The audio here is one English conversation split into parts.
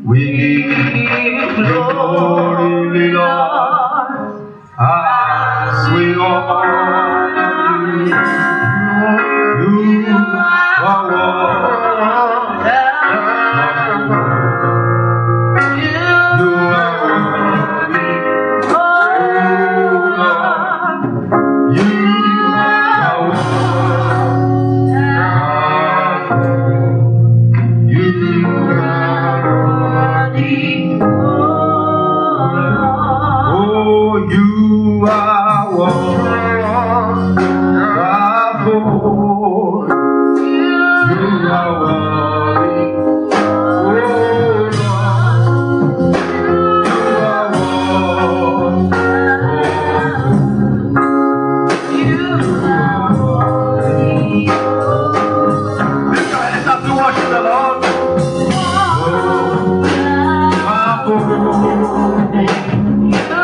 We give glory, Lord, as we honor you. You are wonderful. You are worthy, oh Lord. You are wonderful. You are worthy, oh Lord. Oh, you are wonderful. You are worthy, oh Lord. You are wonderful. You are worthy. Lift your hands up to worship the Lord. You are worthy,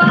oh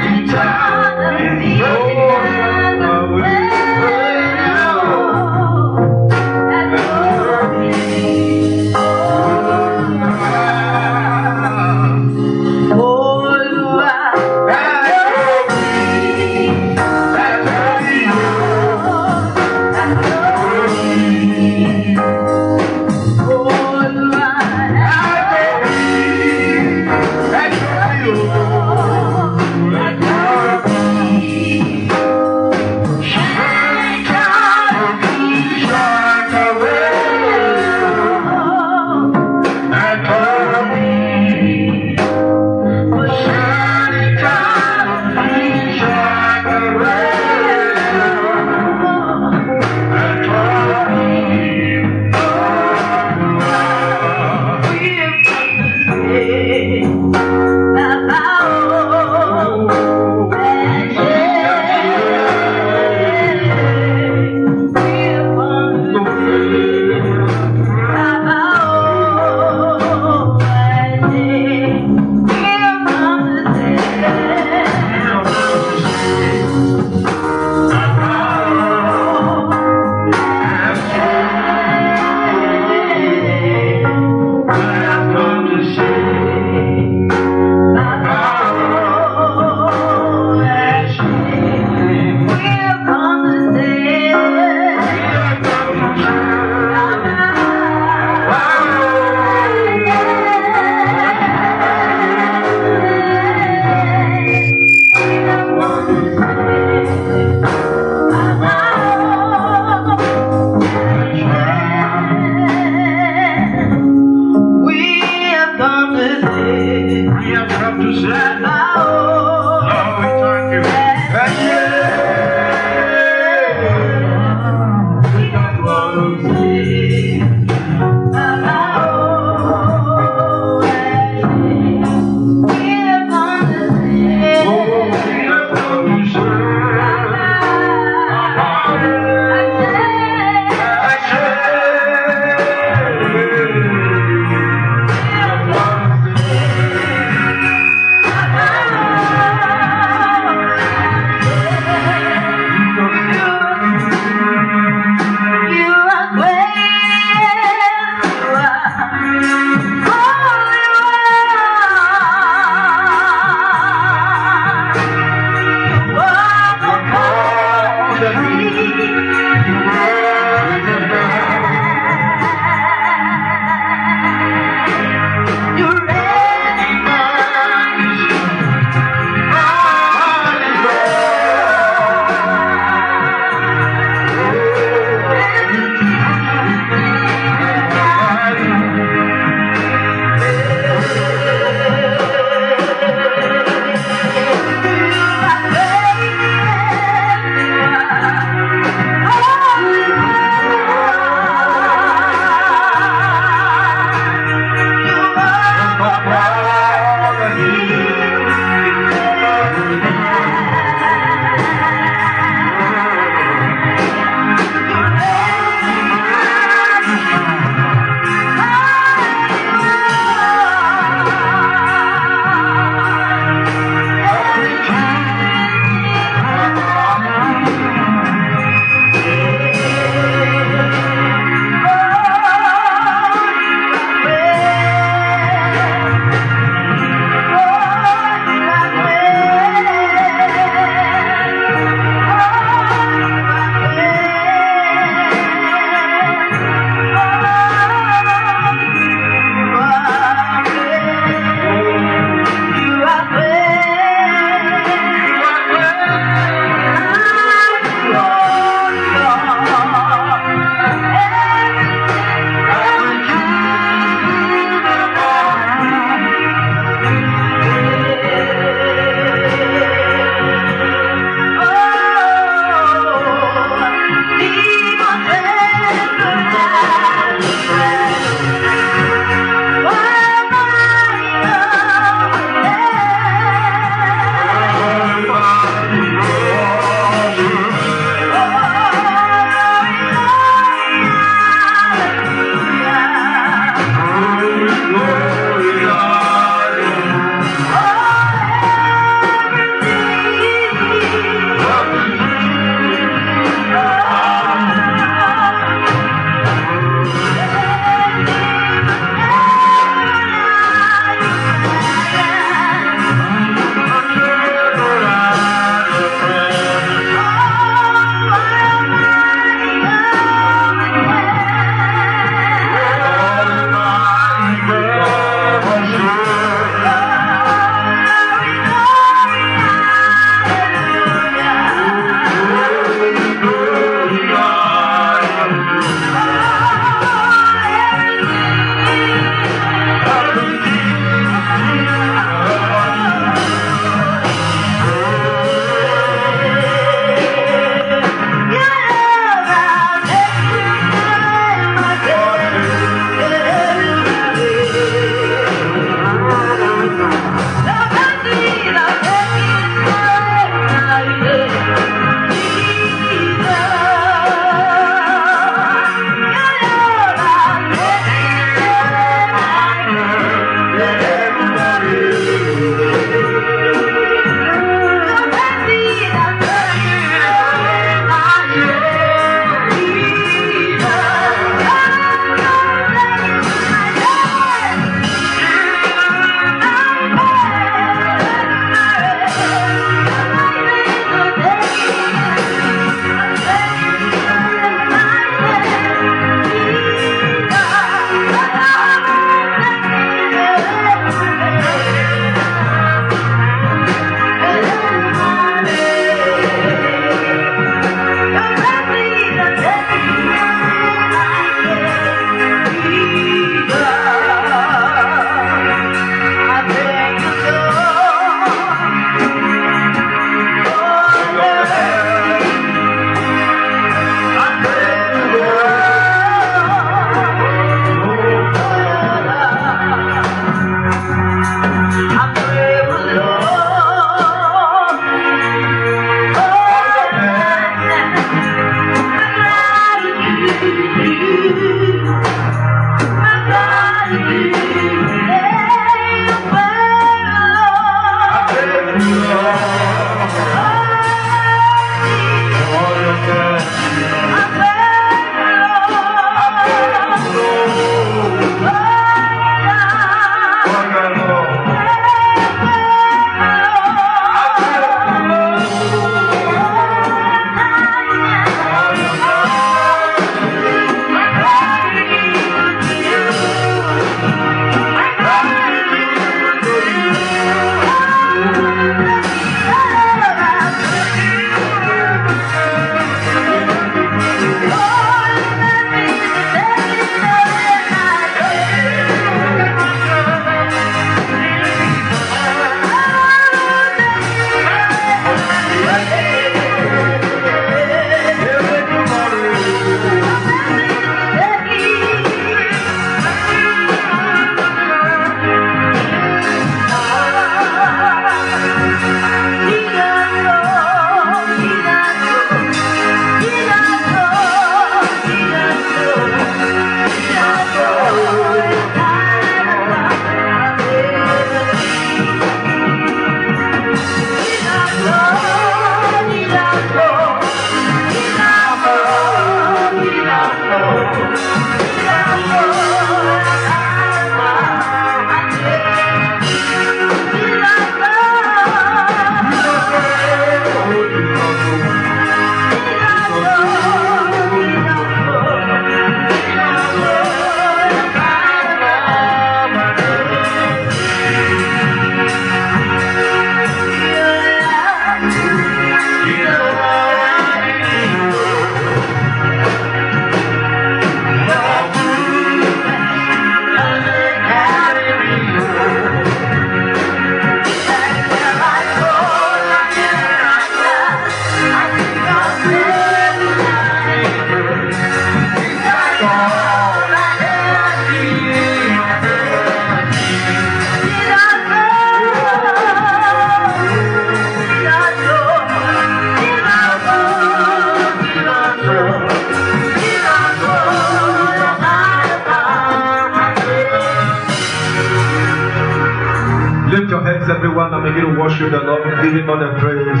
your hands, everyone, and begin to worship the Lord. Give him all the praise.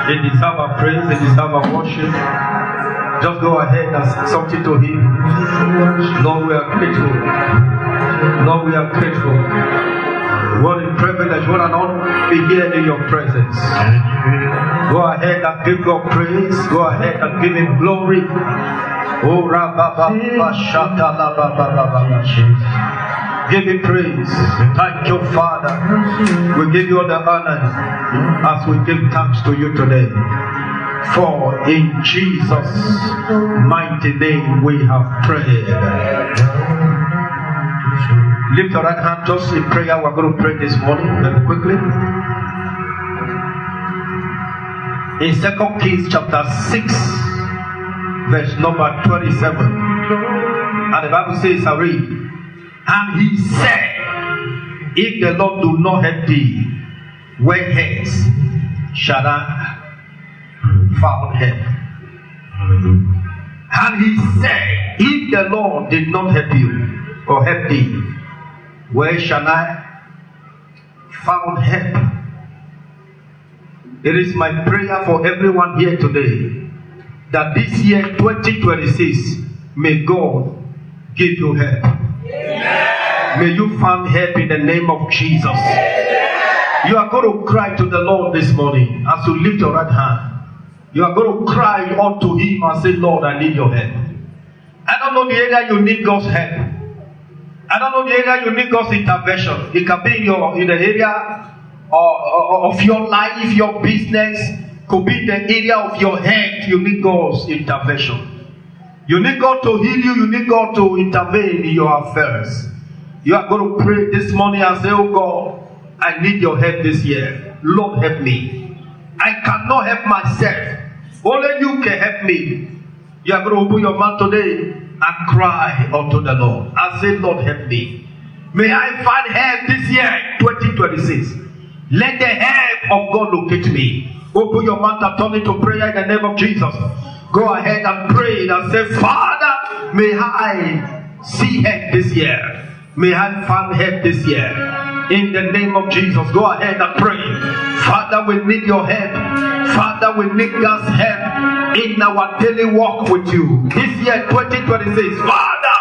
He deserves our praise. He deserves our worship. Just go ahead and say something to him. Lord, we are grateful. Lord, we are grateful. What a privilege, what an honor to be here in your presence. Go ahead and give God praise. Go ahead and give him glory. Oh, give him praise. Thank you, Father. We give you all the honor as we give thanks to you today. For in Jesus' mighty name we have prayed. Lift your right hand just in prayer. We're going to pray this morning very quickly. In 2 Kings chapter 6, verse number 27. And the Bible says, I read, and he said, if the Lord do not help thee, where else shall I found help? And he said, if the Lord did not help you or help thee, where shall I found help? It is my prayer for everyone here today that this year 2026 may God give you help. Amen. May you find help in the name of Jesus. Amen. You are going to cry to the Lord this morning as you lift your right hand. You are going to cry unto him and say, Lord, I need your help. I don't know the area you need God's help. I don't know the area you need God's intervention. It can be in the area of your life, your business. Could be in the area of your head. You need God's intervention. You need God to heal you. You need God to intervene in your affairs. You are going to pray this morning and say, oh God, I need your help this year. Lord, help me. I cannot help myself. Only you can help me. You are going to open your mouth today and cry unto the Lord and say, Lord, help me. May I find help this year, 2026. Let the help of God locate me. Open your mouth and turn it to prayer in the name of Jesus. Go ahead and pray and say, Father, may I see help this year. May I find help this year. In the name of Jesus, go ahead and pray. Father, we need your help. Father, we need God's help in our daily walk with you. This year, 2026, Father,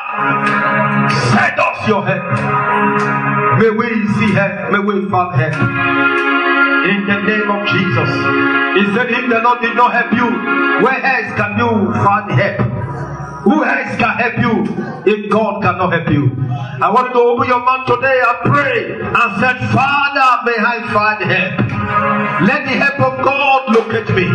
send us your help. May we see help. May we find help. In the name of Jesus. He said, if the Lord did not help you, where else can you find help? Who else can help you if God cannot help you? I want you to open your mouth today and pray and say, Father, may I find help. Let the help of God locate me.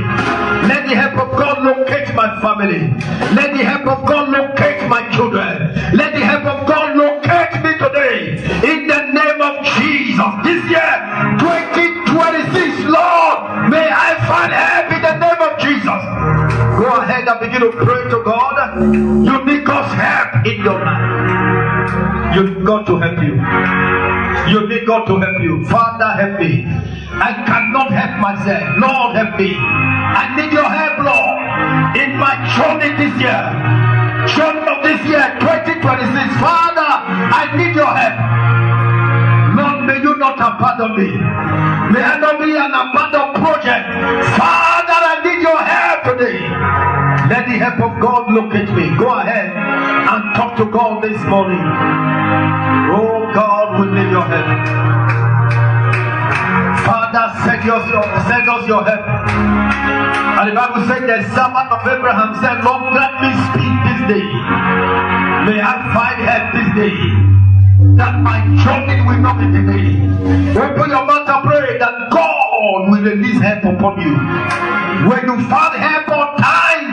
Let the help of God locate my family. Let the help of God locate my children. Let the help of God locate me today. In the name of Jesus. This year, 2026, Lord, may I find help in the name of Jesus. Go ahead and begin to pray to God. You need God's help in your life. You need God to help you. You need God to help you. Father, help me. I cannot help myself. Lord, help me. I need your help, Lord, in my journey this year. Journey of this year, 2026. Father, I need your help. Lord, may you not abandon me. May I not be an abandoned project. Father, I need your help today. Let the help of God locate me. Go ahead and talk to God this morning. Oh God, we need your help. Father, send us your help. And the Bible said the servant of Abraham said, Lord, let me speak this day. May I find help this day, that my journey will not be delayed. Open your mouth and pray that God will release help upon you. When you find help on time,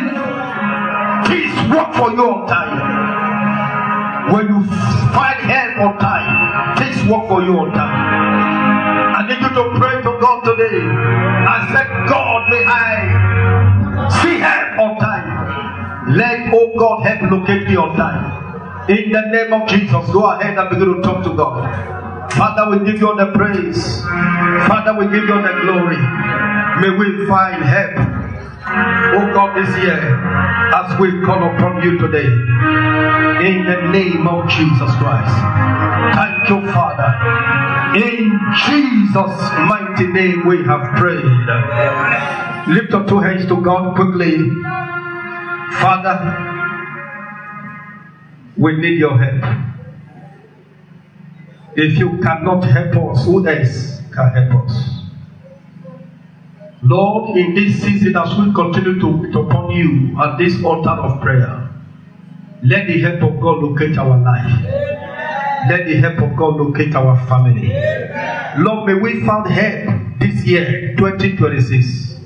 things work for you on time. When you find help on time, things work for you on time. I need you to pray to God today and say, God, may I see help on time. Let, oh God, help locate me on time. In the name of Jesus, go ahead and begin to talk to God. Father, we give you all the praise. Father, we give you all the glory. May we find help Oh God, this year, as we call upon you today, in the name of Jesus Christ. Thank you, Father. In Jesus' mighty name we have prayed. Lift up two hands to God quickly. Father, we need your help. If you cannot help us, who else can help us? Lord, in this season, as we continue to upon you at this altar of prayer, let the help of God locate our life. Let the help of God locate our family. Lord, may we find help this year, 2026.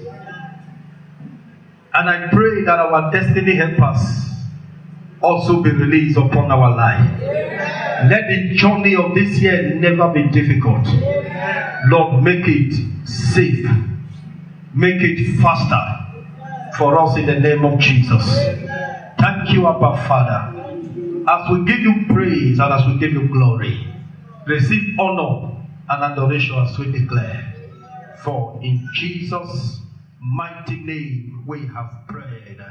And I pray that our destiny helpers also be released upon our life. Let the journey of this year never be difficult. Lord, make it safe. Make it faster for us in the name of Jesus. Thank you, Abba Father. As we give you praise and as we give you glory, receive honor and adoration as we declare. For in Jesus' mighty name we have prayed.